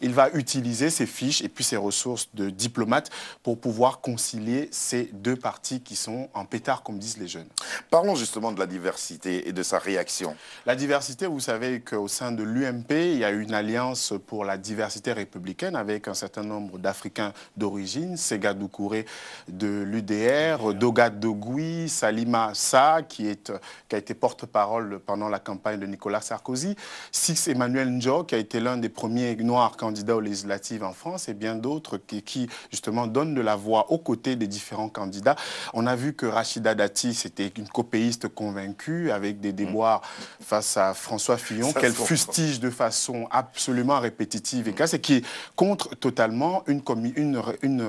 Il va utiliser ses fiches et puis ses ressources de diplomate pour pouvoir concilier ces deux partis qui sont en pétard, comme disent les jeunes. Parlons justement de la diversité et de sa réaction. La diversité, vous savez qu'au sein de l'UMP, il y a une alliance pour la diversité républicaine avec un certain nombre d'Africains d'origine, Sega Doucouré de l'UDR, Dogat Dogui, Salima Sa, qui a été porte-parole pendant la campagne de Nicolas Sarkozy, Six Emmanuel Njo, qui a été l'un des premiers noirs candidats aux législatives en France, et bien d'autres qui justement donnent de la voix aux côtés des différents candidats. On a vu que Rachida Dati, c'était une copéiste convaincue, avec des déboires face à François Fillon, qu'elle fustige de façon absolument répétitive et casse, et qui contre totalement une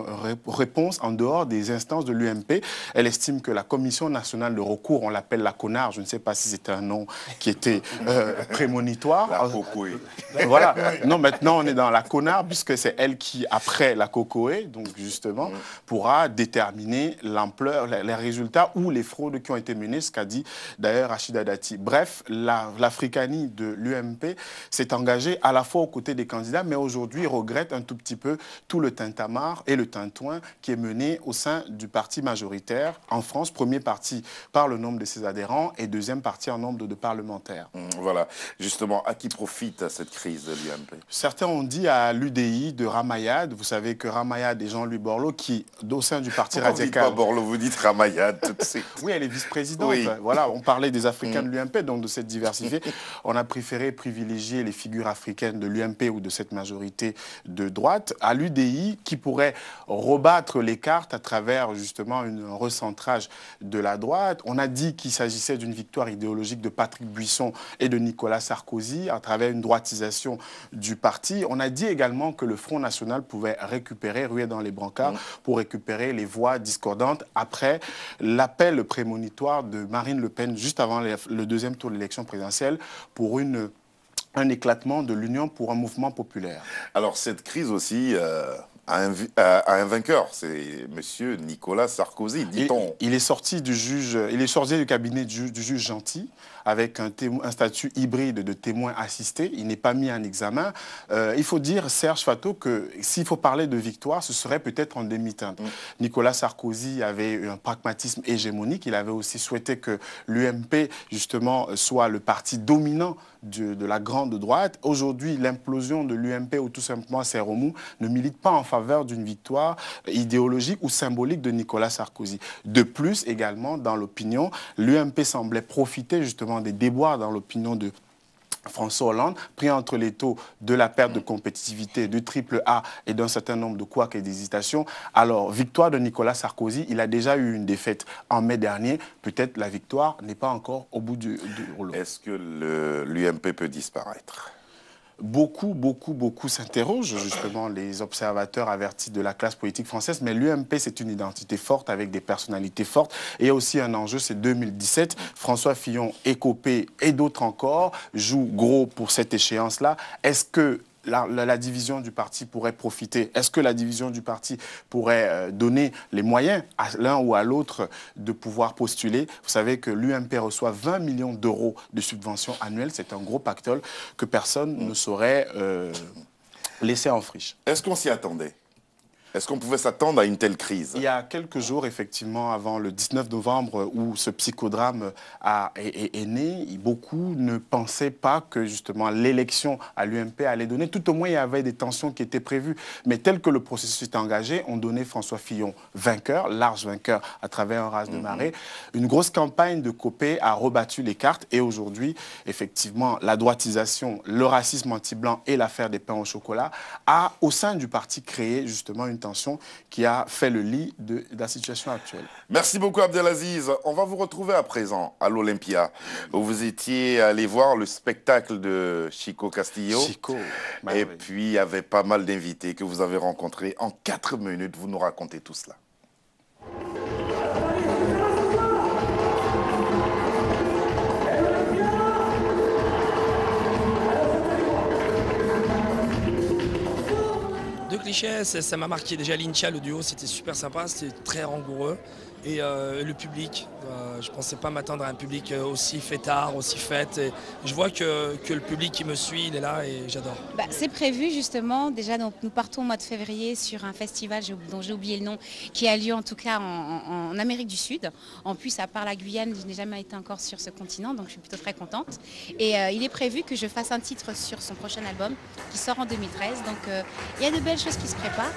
réponse en dehors des instances de l'UMP. Elle estime que la Commission nationale de recours, on l'appelle la CONAR, je ne sais pas si c'était un nom qui était prémonitoire. La COCOE. Voilà. Non, maintenant on est dans la CONAR, puisque c'est elle qui, après la COCOE, donc justement, pourra déterminer l'ampleur, les résultats ou les fraudes qui ont été menées, ce qu'a dit d'ailleurs Rachida Dati. Bref, l'Africanie de l'UMP s'est engagée à la fois aux côtés des candidats, mais aujourd'hui regrette un tout petit peu tout le tintamarre et le tintouin qui est mené au sein du parti majoritaire en France, premier parti par le nombre de ses adhérents et deuxième parti en nombre de parlementaires. Voilà. Justement, à qui profite cette crise de l'UMP? Certains ont dit à l'UDI de Ramayad, vous savez que Ramayad et Jean-Louis Borloo, qui, au sein du parti radical... Vous ne dites pas Borloo, vous dites Ramayad tout de suite. Oui, elle est vice-présidente. Oui. Voilà, on parlait des Africains de l'UMP, donc de cette diversité. On a préféré privilégier les figures africaines de l'UMP ou de cette majorité de droite à l'UDI, qui pourrait rebattre les cartes à travers justement un recentrage de la droite. On a dit qu'il s'agissait d'une victoire idéologique de Patrick Buisson et de Nicolas Sarkozy à travers une droitisation du parti. On a dit également que le Front National pouvait récupérer, ruer dans les brancards, pour récupérer les voix discordantes après l'appel prémonitoire de Marine Le Pen juste avant le deuxième tour de l'élection présidentielle pour un éclatement de l'Union pour un mouvement populaire. Alors cette crise aussi a un vainqueur, c'est M. Nicolas Sarkozy, dit-on. Il est sorti du cabinet du juge Gentil avec un statut hybride de témoin assisté. Il n'est pas mis en examen. Il faut dire, Serge Fato, que s'il faut parler de victoire, ce serait peut-être en demi-teinte. Nicolas Sarkozy avait un pragmatisme hégémonique. Il avait aussi souhaité que l'UMP, justement, soit le parti dominant de la grande droite. Aujourd'hui, l'implosion de l'UMP ou tout simplement ses remous ne milite pas en faveur d'une victoire idéologique ou symbolique de Nicolas Sarkozy. De plus, également, dans l'opinion, l'UMP semblait profiter justement des déboires dans l'opinion de François Hollande, pris entre les taux de la perte de compétitivité, du triple A et d'un certain nombre de couacs et d'hésitations. Alors, victoire de Nicolas Sarkozy, il a déjà eu une défaite en mai dernier. Peut-être la victoire n'est pas encore au bout du rouleau. Est-ce que l'UMP peut disparaître ? Beaucoup s'interrogent, justement, les observateurs avertis de la classe politique française. Mais l'UMP, c'est une identité forte, avec des personnalités fortes. Et il y a aussi un enjeu, c'est 2017. François Fillon, Écopé et d'autres encore jouent gros pour cette échéance-là. Est-ce que la division du parti pourrait profiter? Est-ce que la division du parti pourrait donner les moyens à l'un ou à l'autre de pouvoir postuler? Vous savez que l'UMP reçoit 20 millions d'euros de subventions annuelles. C'est un gros pactole que personne ne saurait laisser en friche. Est-ce qu'on s'y attendait? Est-ce qu'on pouvait s'attendre à une telle crise? Il y a quelques jours, effectivement, avant le 19 novembre, où ce psychodrame est né, beaucoup ne pensaient pas que, justement, l'élection à l'UMP allait donner. Tout au moins, il y avait des tensions qui étaient prévues. Mais tel que le processus est engagé, on donnait François Fillon vainqueur, large vainqueur, à travers un raz de marée. Une grosse campagne de Copé a rebattu les cartes. Et aujourd'hui, effectivement, la droitisation, le racisme anti-blanc et l'affaire des pains au chocolat a, au sein du parti, créé, justement, une tension qui a fait le lit de la situation actuelle. Merci beaucoup Abdelaziz. On va vous retrouver à présent à l'Olympia, où vous étiez allé voir le spectacle de Chico Castillo. Chico. Et puis il y avait pas mal d'invités que vous avez rencontrés. En 4 minutes, vous nous racontez tout cela. Deux clichés, ça m'a marqué. Déjà l'Incha, le duo, c'était super sympa, c'était très rengoureux. et le public. Je ne pensais pas m'attendre à un public aussi fêtard, aussi fête. Et je vois que le public qui me suit, il est là et j'adore. Bah, c'est prévu justement. Déjà, donc, nous partons au mois de février sur un festival dont j'ai oublié le nom, qui a lieu en tout cas en Amérique du Sud. En plus, à part la Guyane, je n'ai jamais été encore sur ce continent, donc je suis plutôt très contente. Et il est prévu que je fasse un titre sur son prochain album qui sort en 2013. Donc il y a de belles choses qui se préparent.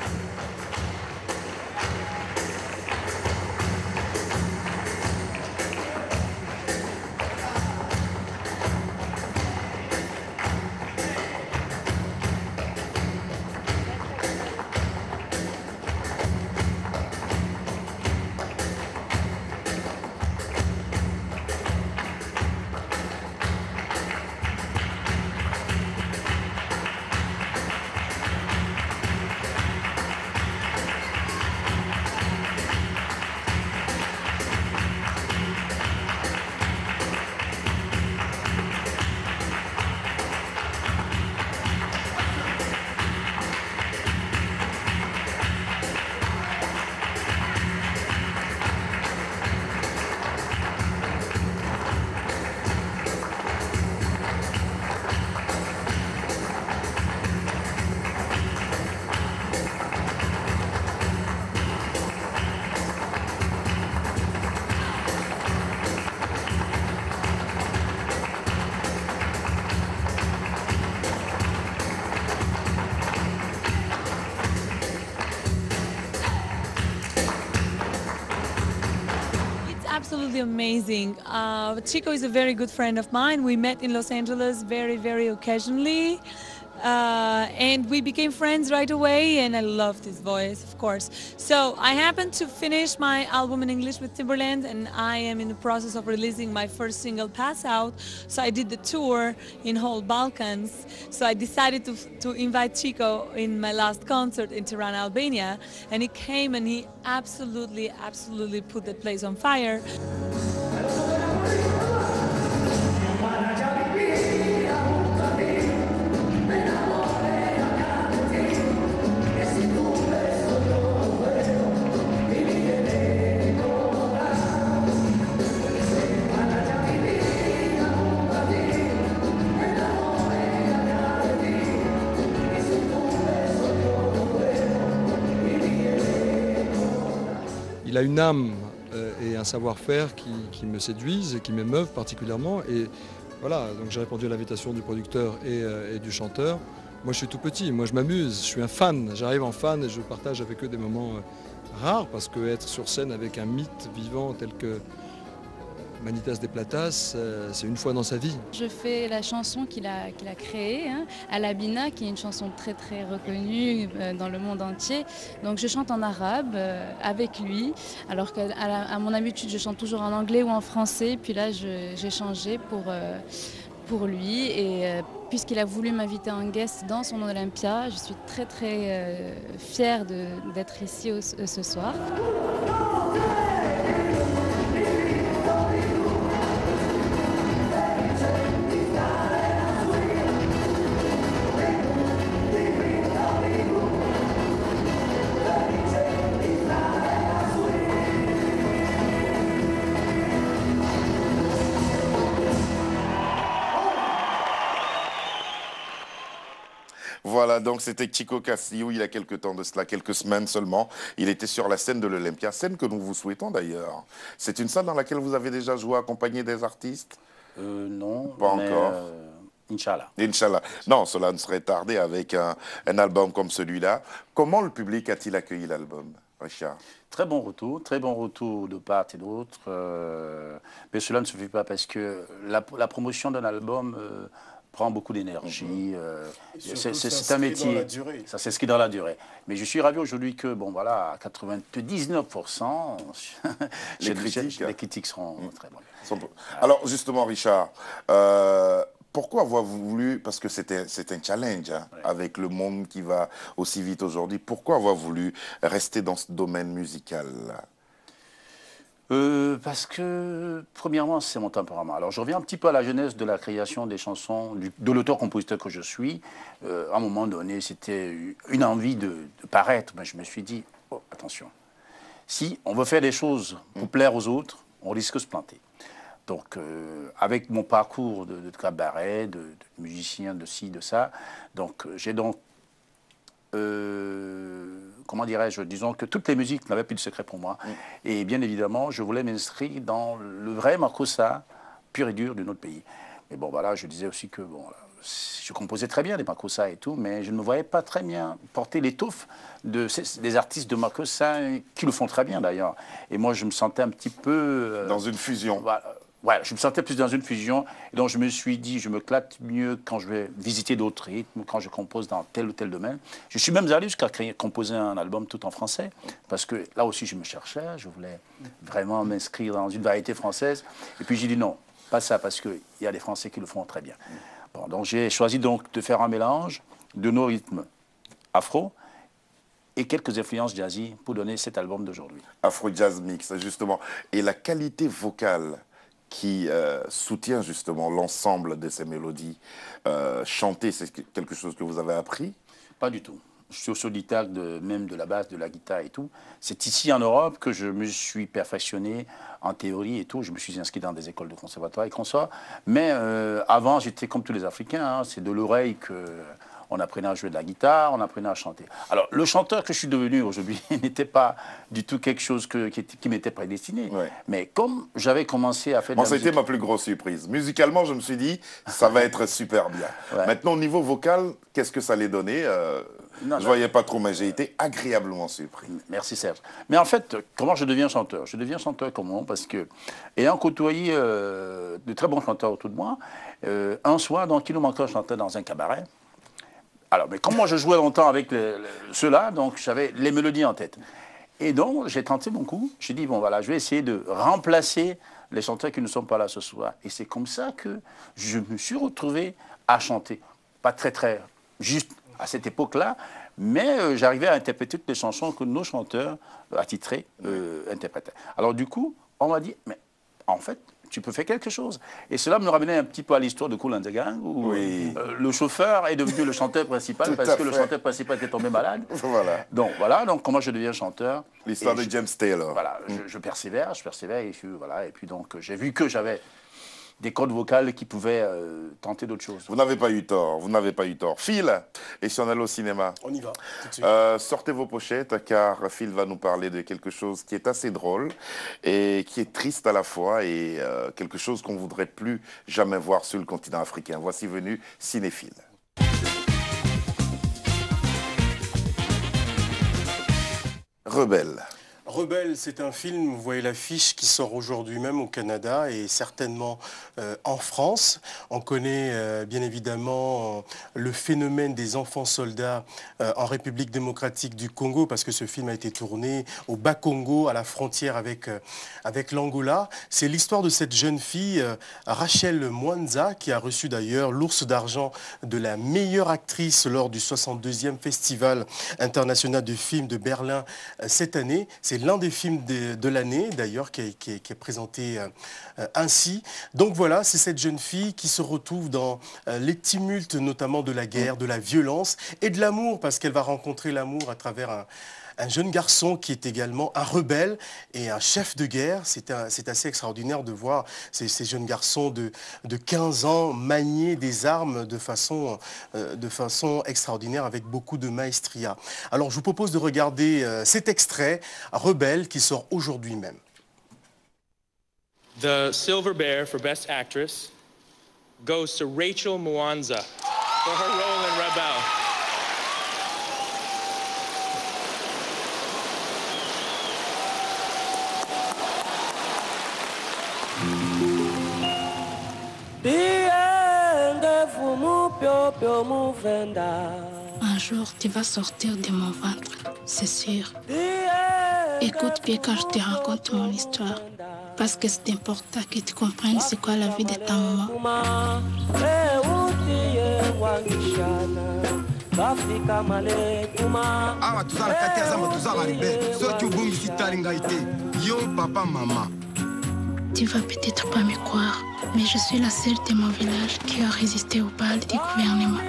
Absolutely amazing. Chico is a very good friend of mine. We met in Los Angeles very occasionally. And we became friends right away, and I loved his voice, of course. So I happened to finish my album in English with Timbaland, and I am in the process of releasing my first single, Pass Out. So I did the tour in whole Balkans. So I decided to invite Chico in my last concert in Tirana, Albania, and he came and he absolutely put that place on fire. Il a une âme et un savoir-faire qui me séduisent et qui m'émeuvent particulièrement. Et voilà, donc j'ai répondu à l'invitation du producteur et du chanteur. Moi je suis tout petit, moi je m'amuse, je suis un fan, j'arrive en fan et je partage avec eux des moments rares parce qu'être sur scène avec un mythe vivant tel que Manitas de Platas, c'est une fois dans sa vie. Je fais la chanson qu'il a créée, hein, Alabina, qui est une chanson très reconnue dans le monde entier. Donc je chante en arabe avec lui, alors qu'à mon habitude je chante toujours en anglais ou en français. Puis là j'ai changé pour lui et puisqu'il a voulu m'inviter en guest dans son Olympia, je suis très fière d'être ici ce soir. Voilà, donc c'était Chico Castillo il y a quelques temps de cela, quelques semaines seulement. Il était sur la scène de l'Olympia, scène que nous vous souhaitons d'ailleurs. C'est une salle dans laquelle vous avez déjà joué accompagné des artistes? Non. Pas encore. Inch'Allah. Inch'Allah. Non, cela ne serait tardé avec un album comme celui-là. Comment le public a-t-il accueilli l'album, Richard? Très bon retour de part et d'autre. Mais cela ne se fait pas parce que la promotion d'un album prend beaucoup d'énergie. C'est un métier. Ça s'inscrit dans la durée. Mais je suis ravi aujourd'hui que, bon voilà, à 99%, les critiques seront très bonnes. Alors justement, Richard, pourquoi avoir voulu, parce que c'est un challenge hein, ouais, avec le monde qui va aussi vite aujourd'hui, pourquoi avoir voulu rester dans ce domaine musical là? Parce que, premièrement, c'est mon tempérament. Alors, je reviens un petit peu à la genèse de la création des chansons, de l'auteur-compositeur que je suis. À un moment donné, c'était une envie de paraître. Mais je me suis dit, oh, attention, Si on veut faire des choses pour plaire aux autres, on risque de se planter. Donc, avec mon parcours de cabaret, de musicien, de ci, de ça, donc j'ai donc, comment dirais-je, disons que toutes les musiques n'avaient plus de secret pour moi. Et bien évidemment, je voulais m'inscrire dans le vrai makossa pur et dur de notre pays. Mais bon, voilà, je disais aussi que bon, je composais très bien des makossa et tout, mais je ne me voyais pas très bien porter l'étoffe des artistes de makossa qui le font très bien d'ailleurs. Et moi, je me sentais un petit peu... dans une fusion. Voilà. Ouais, je me sentais plus dans une fusion, et donc je me suis dit, je me clate mieux quand je vais visiter d'autres rythmes, quand je compose dans tel ou tel domaine. Je suis même allé jusqu'à composer un album tout en français, parce que là aussi je me cherchais, je voulais vraiment m'inscrire dans une variété française. Et puis j'ai dit non, pas ça, parce qu'il y a des Français qui le font très bien. Bon, donc j'ai choisi donc de faire un mélange de nos rythmes afro et quelques influences jazzy pour donner cet album d'aujourd'hui. Afro Jazz Mix, justement. Et la qualité vocale qui soutient justement l'ensemble de ces mélodies. Chanter, c'est quelque chose que vous avez appris? Pas du tout. Je suis autodidacte même de la basse, de la guitare et tout. C'est ici en Europe que je me suis perfectionné en théorie et tout. Je me suis inscrit dans des écoles de conservatoire et consorts. Mais avant, j'étais comme tous les Africains. Hein. C'est de l'oreille qu'on apprenait à jouer de la guitare, on apprenait à chanter. Alors, le chanteur que je suis devenu aujourd'hui n'était pas du tout quelque chose qui m'était prédestiné. Ouais. Mais comme j'avais commencé à faire de la musique... C'était ma plus grosse surprise. Musicalement, je me suis dit, ça va être super bien. Ouais. Maintenant, au niveau vocal, qu'est-ce que ça allait donner je ne voyais pas trop, mais j'ai été agréablement surpris. Merci Serge. Mais en fait, comment je deviens chanteur? Je deviens chanteur comment? Parce que, ayant côtoyé de très bons chanteurs autour de moi, un soir, donc, il nous manquait un chanteur dans un cabaret. Alors, mais comme moi je jouais longtemps avec ceux-là, donc j'avais les mélodies en tête. Et donc, j'ai tenté mon coup. J'ai dit, bon voilà, je vais essayer de remplacer les chanteurs qui ne sont pas là ce soir. Et c'est comme ça que je me suis retrouvé à chanter. Pas très juste à cette époque-là, mais j'arrivais à interpréter toutes les chansons que nos chanteurs attitrés interprétaient. Alors du coup, on m'a dit, mais en fait, tu peux faire quelque chose. Et cela me ramenait un petit peu à l'histoire de Kool and the Gang, où le chauffeur est devenu le chanteur principal parce que le chanteur principal était tombé malade. Voilà. Donc comment je deviens chanteur. L'histoire de James Taylor. Voilà, je persévère, et puis donc j'ai vu que j'avais des cordes vocales qui pouvaient tenter d'autres choses. Vous n'avez pas eu tort, Phil, et si on allait au cinéma? On y va, tout de suite. Sortez vos pochettes, car Phil va nous parler de quelque chose qui est assez drôle et qui est triste à la fois, et quelque chose qu'on ne voudrait plus jamais voir sur le continent africain. Voici venu Cinéphile. Rebelle. Rebelle, c'est un film, vous voyez l'affiche, qui sort aujourd'hui même au Canada et certainement en France. On connaît bien évidemment le phénomène des enfants soldats en République démocratique du Congo, parce que ce film a été tourné au Bas-Congo, à la frontière avec l'Angola. C'est l'histoire de cette jeune fille, Rachel Mwanza, qui a reçu d'ailleurs l'Ours d'argent de la meilleure actrice lors du 62e Festival international de films de Berlin cette année. C'est l'un des films de l'année, d'ailleurs, qui est présenté ainsi. Donc voilà, c'est cette jeune fille qui se retrouve dans les tumultes, notamment de la guerre, de la violence et de l'amour, parce qu'elle va rencontrer l'amour à travers un jeune garçon qui est également un rebelle et un chef de guerre. C'est assez extraordinaire de voir ces jeunes garçons de 15 ans manier des armes de façon extraordinaire, avec beaucoup de maestria. Alors je vous propose de regarder cet extrait, Rebelle, qui sort aujourd'hui même. The Silver Bear for Best Actress goes to Rachel Mwanza for her role in Rebelle. Un jour, tu vas sortir de mon ventre, c'est sûr. Écoute bien quand je te raconte mon histoire, parce que c'est important que tu comprennes c'est quoi la vie de ta maman. Tu vas peut-être pas me croire, mais je suis la seule de mon village qui a résisté au bal du gouvernement.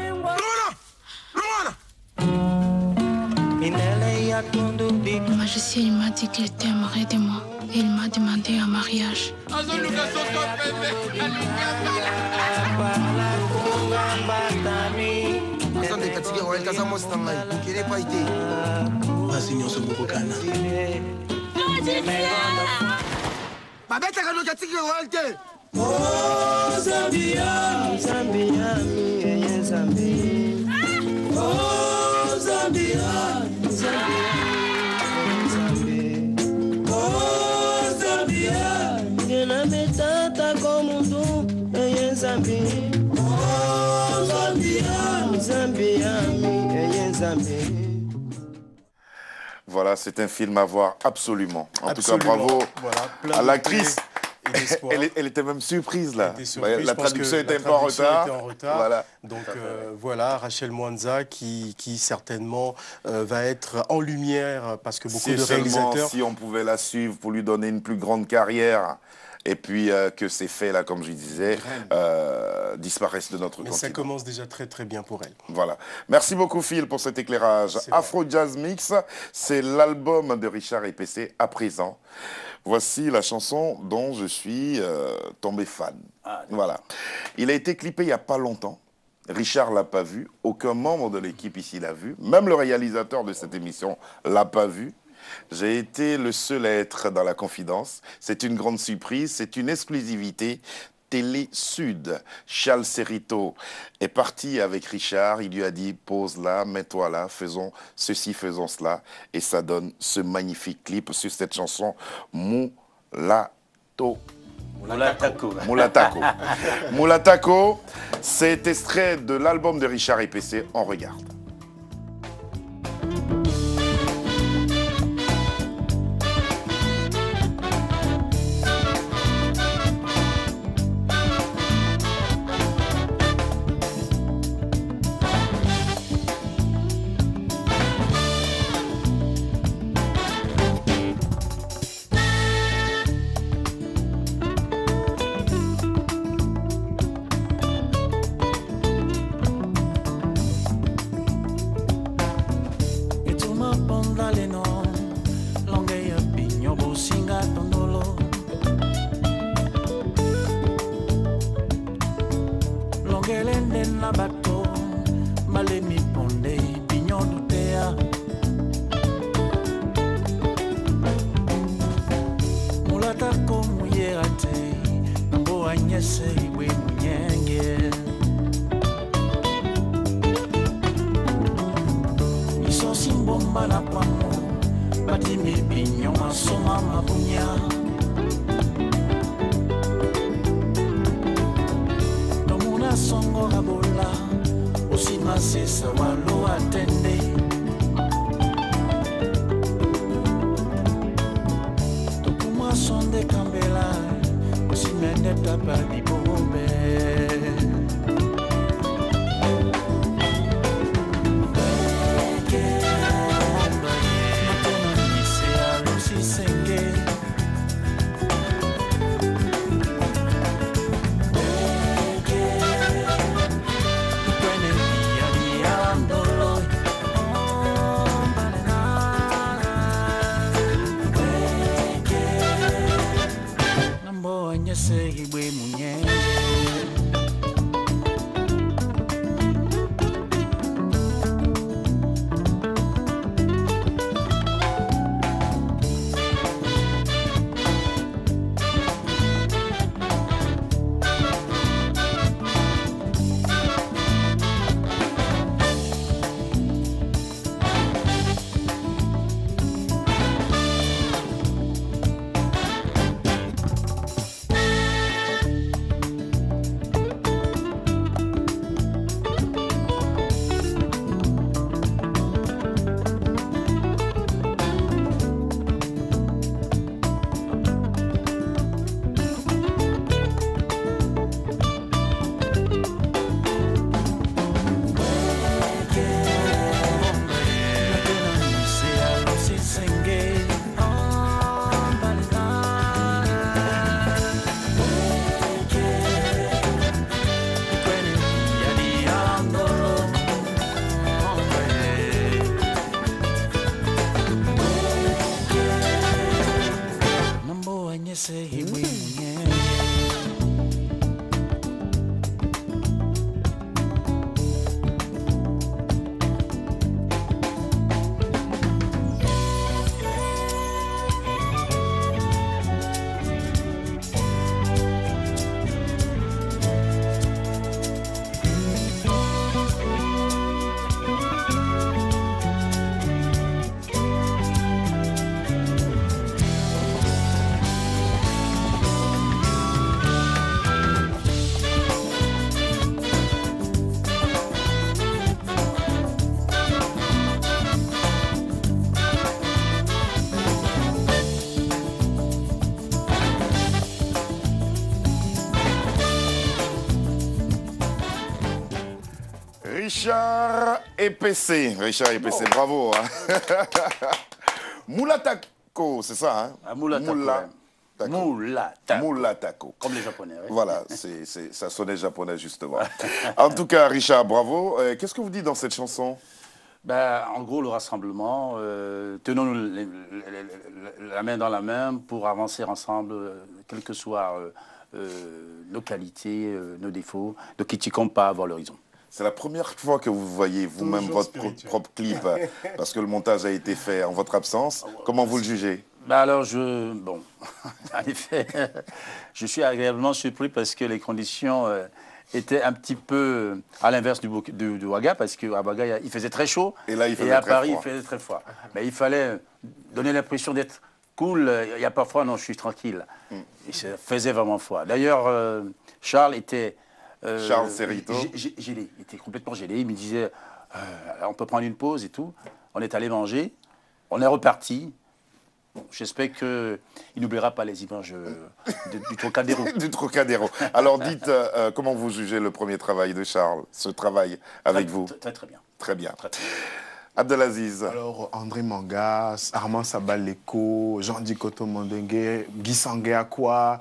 Moi, je sais, il m'a dit qu'il était amoureux de moi. Et il m'a demandé un mariage. Voilà, c'est un film à voir absolument. En tout cas, bravo à l'actrice. Elle était même surprise là. La traduction était un peu en retard. Voilà. Donc voilà, Rachel Mwanza qui certainement va être en lumière parce que beaucoup de réalisateurs... Si on pouvait la suivre pour lui donner une plus grande carrière et puis que ces faits-là, comme je disais, disparaissent de notre continent. Mais ça commence déjà très très bien pour elle. Voilà. Merci beaucoup Phil pour cet éclairage. Afro Jazz Mix, c'est l'album de Richard Epessé à présent. Voici la chanson dont je suis tombé fan. Voilà. Il a été clippé il n'y a pas longtemps. Richard ne l'a pas vu. Aucun membre de l'équipe ici l'a vu. Même le réalisateur de cette émission ne l'a pas vu. J'ai été le seul à être dans la confidence. C'est une grande surprise. C'est une exclusivité. Télé Sud. Charles Cerrito est parti avec Richard. Il lui a dit, pose là, mets-toi là, faisons ceci, faisons cela. Et ça donne ce magnifique clip sur cette chanson Mulatako. Mulatako, c'est extrait de l'album de Richard Epessé. On regarde. Richard Epessé. Richard Epessé, bravo. Hein. Moulatako, c'est ça, hein? Ah, Moulatako. Moulatako. Comme les Japonais. Oui. Voilà, ça sonnait japonais justement. En tout cas, Richard, bravo. Qu'est-ce que vous dites dans cette chanson? Ben, en gros, le rassemblement, tenons-nous la main dans la main pour avancer ensemble, quelles que soient nos qualités, nos défauts, ne critiquons pas à voir l'horizon. C'est la première fois que vous voyez vous-même votre propre clip, parce que le montage a été fait en votre absence. Comment vous le jugez? Ben alors, bon, en effet, je suis agréablement surpris parce que les conditions étaient un petit peu à l'inverse du Ouaga, parce qu'à Ouaga, il faisait très chaud, et là, à Paris, il faisait très froid. Mais il fallait donner l'impression d'être cool. Il n'y a pas froid, non, je suis tranquille. Il se faisait vraiment froid. D'ailleurs, Charles était... Charles Serrito. Gelé, il était complètement gelé. Il me disait, on peut prendre une pause et tout. On est allé manger, on est reparti. J'espère qu'il n'oubliera pas les images du Trocadéro. Du Trocadéro. Alors dites, comment vous jugez le premier travail de Charles, ce travail avec vous? Très bien. Très bien. Très bien. Abdelaziz. Alors, André Mangas, Armand Sabaleko, Jean-Di Koto Mondengue, Guy Sangué Akwa,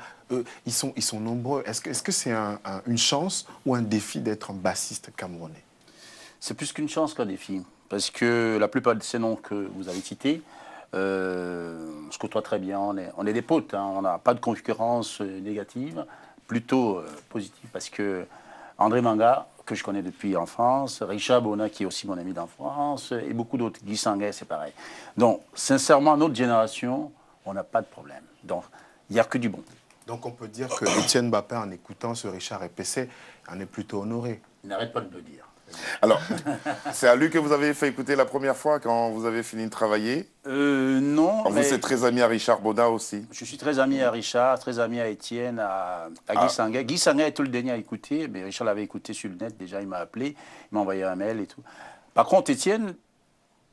ils sont nombreux. Est-ce que c'est une chance ou un défi d'être un bassiste camerounais? C'est plus qu'une chance qu'un défi. Parce que la plupart de ces noms que vous avez cités, on se côtoie très bien. On est des potes, hein, on n'a pas de concurrence négative, plutôt positive. Parce que André Manga, que je connais depuis l'enfance, Richard Bona, qui est aussi mon ami d'enfance, et beaucoup d'autres. Guy Sangué, c'est pareil. Donc, sincèrement, notre génération, on n'a pas de problème. Donc, il n'y a que du bon. Donc, on peut dire que Étienne Mbappé, en écoutant ce Richard Epessé, en est plutôt honoré. Il n'arrête pas de le dire. Alors, c'est à lui que vous avez fait écouter la première fois quand vous avez fini de travailler? Non. Vous êtes très ami à Richard Bona aussi? Je suis très ami à Richard, très ami à Étienne, à Guy Sangué. Guy Sangué est tout le dernier à écouter, mais Richard l'avait écouté sur le net, déjà il m'a appelé, il m'a envoyé un mail et tout. Par contre, Étienne,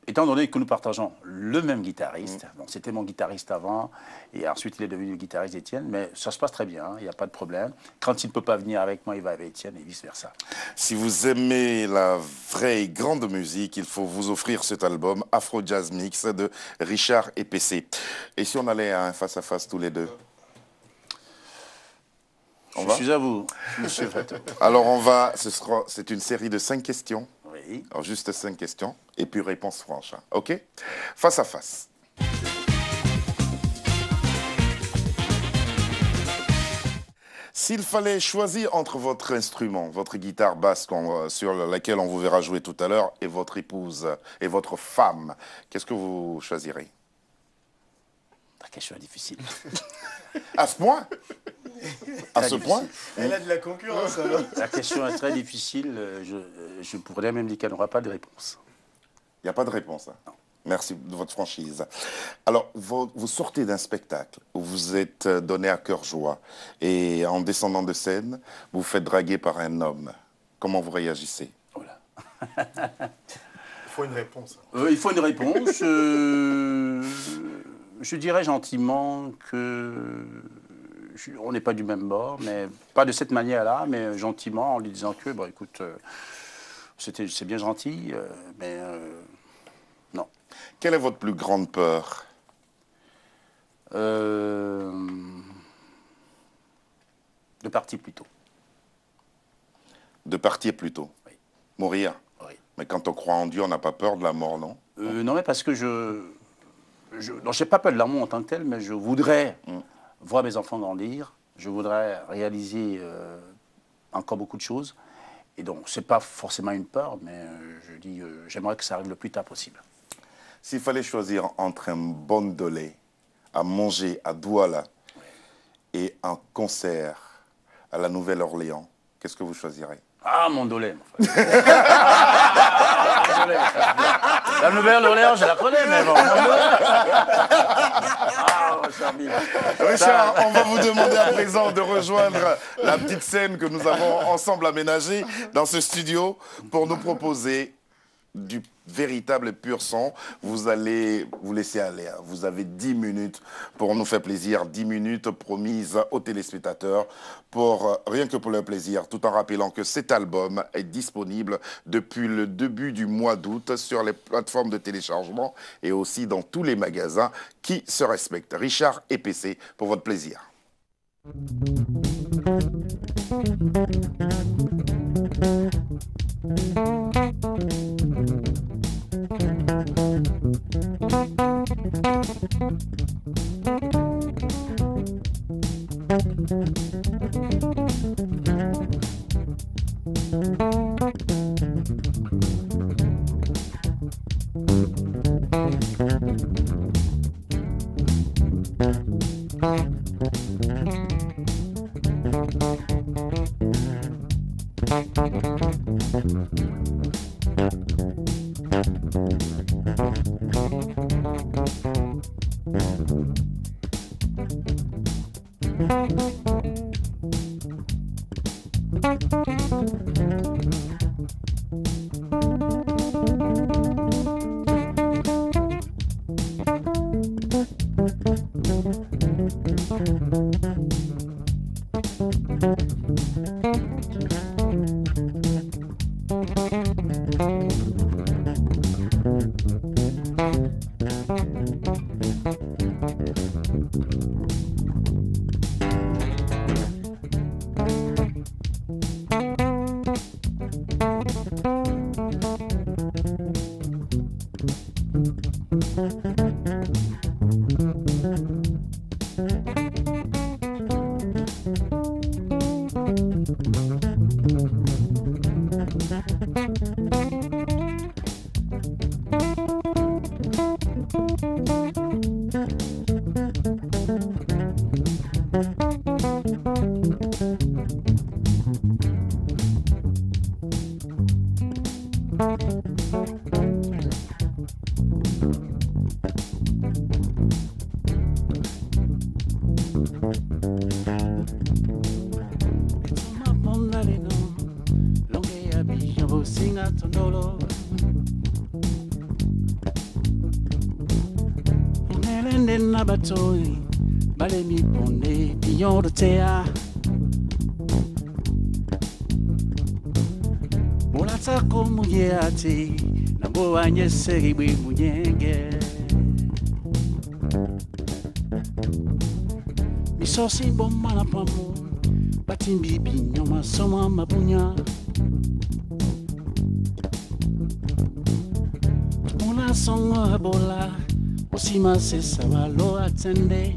étant donné que nous partageons le même guitariste, bon, c'était mon guitariste avant, et ensuite il est devenu le guitariste d'Étienne, mais ça se passe très bien, il n'y a pas de problème. Quand il ne peut pas venir avec moi, il va avec Étienne et vice-versa. Si vous aimez la vraie grande musique, il faut vous offrir cet album Afro Jazz Mix de Richard Epessé. Et si on allait à un face-à-face tous les deux? Je suis à vous, monsieur Fatou. Alors on va, c'est une série de 5 questions. Oui. Alors juste 5 questions et puis réponse franche. Hein. OK? Face à face. S'il fallait choisir entre votre instrument, votre guitare basse sur laquelle on vous verra jouer tout à l'heure, et votre épouse et votre femme, qu'est-ce que vous choisirez? La question est difficile. À ce point? À ce point? Elle a de la concurrence alors. La question est très difficile. Je pourrais même dire qu'il n'y aura pas de réponse. Il n'y a pas de réponse. Hein. Non. Merci de votre franchise. Alors, vous sortez d'un spectacle où vous êtes donné à cœur joie et en descendant de scène, vous vous faites draguer par un homme. Comment vous réagissez? Voilà. Il faut une réponse. Il faut une réponse. Je dirais gentiment que on n'est pas du même bord, mais pas de cette manière-là, mais gentiment en lui disant que, bon, écoute, c'est bien gentil, mais non. Quelle est votre plus grande peur? De partir plus tôt. De partir plus tôt? Oui. Mourir? Oui. Mais quand on croit en Dieu, on n'a pas peur de la mort, non? Non, mais parce que je n'ai pas peur de la mort en tant que tel, mais je voudrais voir mes enfants grandir, je voudrais réaliser encore beaucoup de choses. Et donc, ce n'est pas forcément une peur, mais je dis, j'aimerais que ça arrive le plus tard possible. S'il fallait choisir entre un bon dolé à manger à Douala et un concert à la Nouvelle-Orléans, qu'est-ce que vous choisirez? Ah, mon dolé. La Nouvelle-Orléans, je la connais, mais bon. Richard, on va vous demander à présent de rejoindre la petite scène que nous avons ensemble aménagée dans ce studio pour nous proposer véritable et pur son. Vous allez vous laisser aller. Vous avez 10 minutes pour nous faire plaisir. 10 minutes promises aux téléspectateurs pour rien que pour leur plaisir. Tout en rappelant que cet album est disponible depuis le début du mois d'août sur les plateformes de téléchargement et aussi dans tous les magasins qui se respectent. Richard et PC pour votre plaisir. Misosi bomana pamu batimbi binyoma soma mabunya Mula songo bola osima se sabalo atende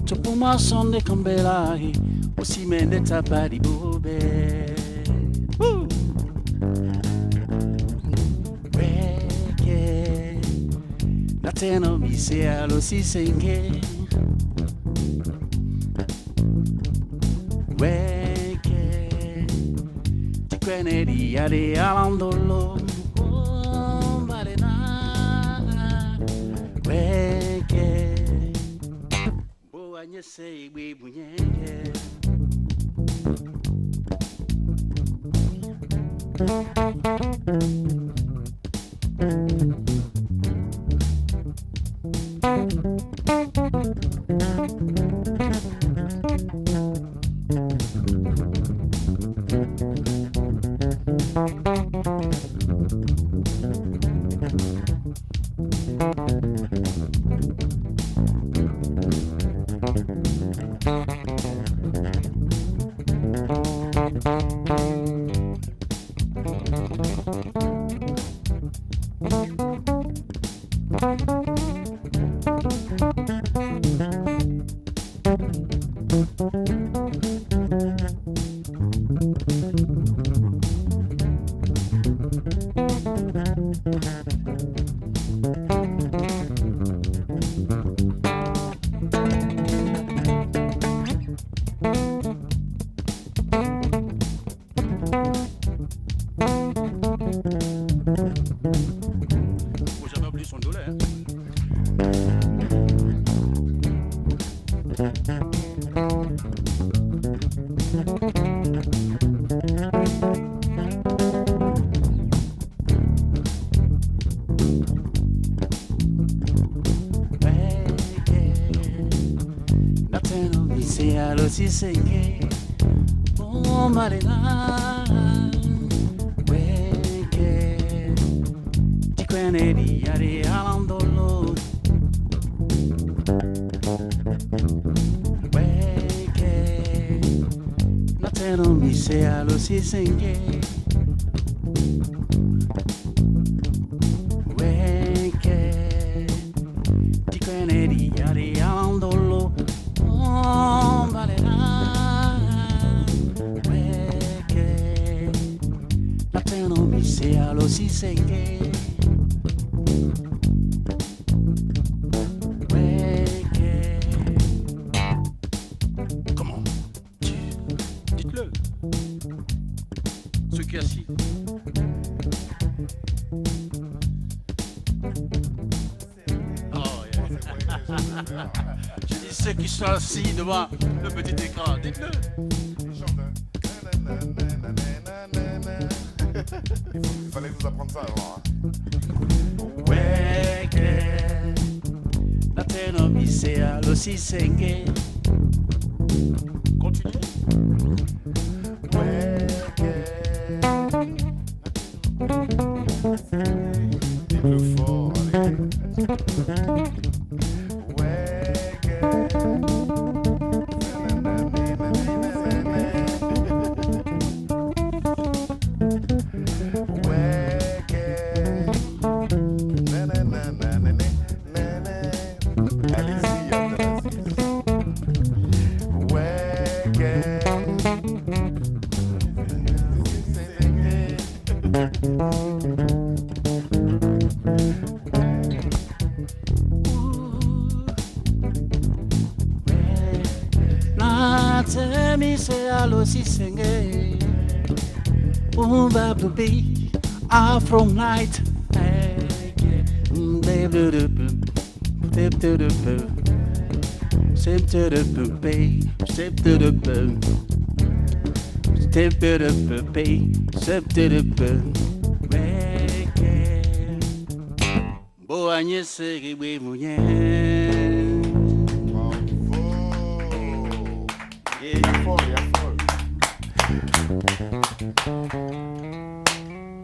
Topuma sonde kambela osimende tapari bobe Teno mi sea lo si senge Weke Ti queneri ade alandolo Balena Weke Boa nyese igbe bunyenge sisenge oh marina weke tikweneri yari alandolo weke natero mise alo sisenge weke tikweneri yari alandolo c'est alors si c'est gay. Comment? Dites-le. Ceux qui sont assis. Oh, yeah. Je dis ceux qui sont assis devant le petit écran. Dites-le. Il fallait nous apprendre ça avant. Weke, la tenomisse allo sisenge. Continue. Dites-le fort, allez. Afro night,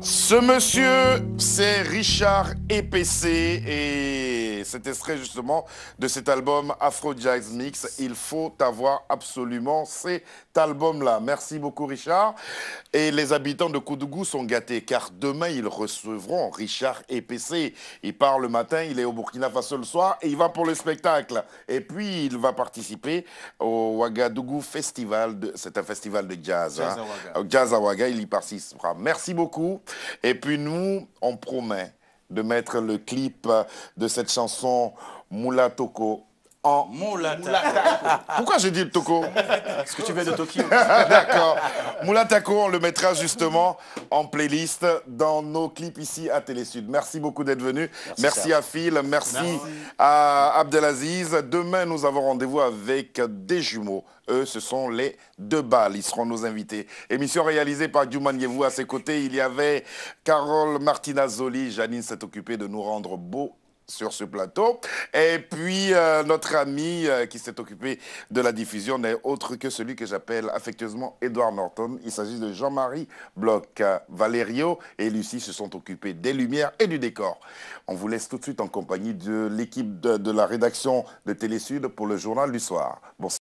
Ce monsieur, c'est Richard EPC et cet extrait justement de cet album Afro Jazz Mix. Il faut avoir absolument cet album-là. Merci beaucoup Richard. Et les habitants de Koudougou sont gâtés car demain ils recevront Richard EPC. Il part le matin, il est au Burkina Faso le soir et il va pour le spectacle. Et puis il va participer au Ouagadougou Festival. C'est un festival de jazz. Jazz à Ouaga, il y participera. Merci beaucoup. Et puis nous, on promet de mettre le clip de cette chanson Moula Toko en... Moula Toko. Pourquoi j'ai dit le Toko? Parce que tu viens de Tokyo. D'accord. Moula Toko, on le mettra justement en playlist dans nos clips ici à Télésud. Merci beaucoup d'être venu. Merci à Phil, merci à Abdelaziz. Demain, nous avons rendez-vous avec des jumeaux. Eux, ce sont les deux balles. Ils seront nos invités. Émission réalisée par Djouman Yevou. À ses côtés, il y avait Carole Martinazoli. Janine s'est occupée de nous rendre beaux sur ce plateau. Et puis, notre ami qui s'est occupé de la diffusion n'est autre que celui que j'appelle affectueusement Edouard Norton. Il s'agit de Jean-Marie Bloch. Valerio et Lucie se sont occupés des lumières et du décor. On vous laisse tout de suite en compagnie de l'équipe de la rédaction de Télésud pour le journal du soir. Bonsoir.